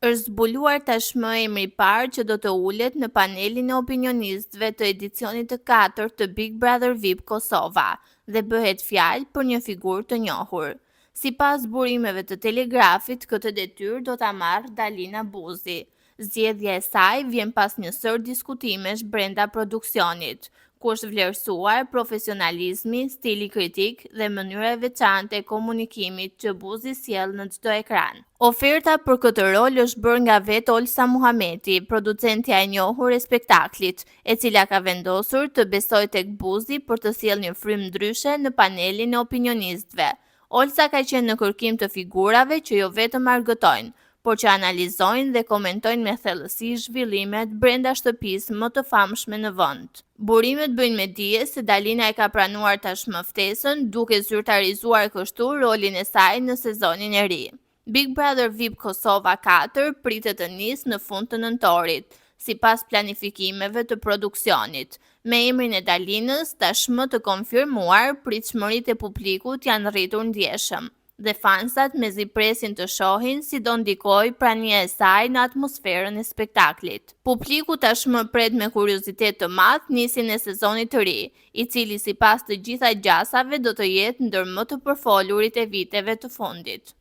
Është zbuluar tashmë emri i parë që do të ulet në panelin e opinionistëve të edicionit të 4 të Big Brother VIP Kosova dhe bëhet fjalë për një figurë të njohur. Sipas burimeve të Telegrafit, këtë detyrë do ta marrë Dalina Buzi. Zgjedhja e saj vjen pas një sër diskutimesh brenda produksionit, ku është vlerësuar profesionalizmi, stili kritik dhe mënyra e veçantë e komunikimit që Buzi sjell në çdo ekran. Oferta për këtë rol është bërë nga vetë Olsa Muhameti, producentja e njohur e spektaklit, e cila ka vendosur të besojë tek Buzi për të sjellë një frymë ndryshe në panelin e opinionistëve. Olsa ka qenë në kërkim të figurave që jo vetëm argëtojnë, por që analizojnë dhe komentojnë me thellësi zhvillimet brenda shtëpisë më të famshme në vend. Burimet bëjnë me dije se Dalina e ka pranuar tashmë ftesën, duke zyrtarizuar kështu rolin e saj në sezonin e ri. Big Brother VIP Kosova 4 pritet të nisë në fund të nëntorit, sipas planifikimeve të produksionit. Me emrin e Dalinës tashmë të konfirmuar, pritshmëritë e publikut janë rritur ndjeshëm dhe fansat mezi presin të shohin si do ndikojë prania e saj në atmosferën e spektaklit. Publiku tashmë pret me kuriozitet të madh nisjen e sezonit të ri, i cili sipas të gjitha gjasave do të jetë ndër më të përfolurit e viteve të fundit.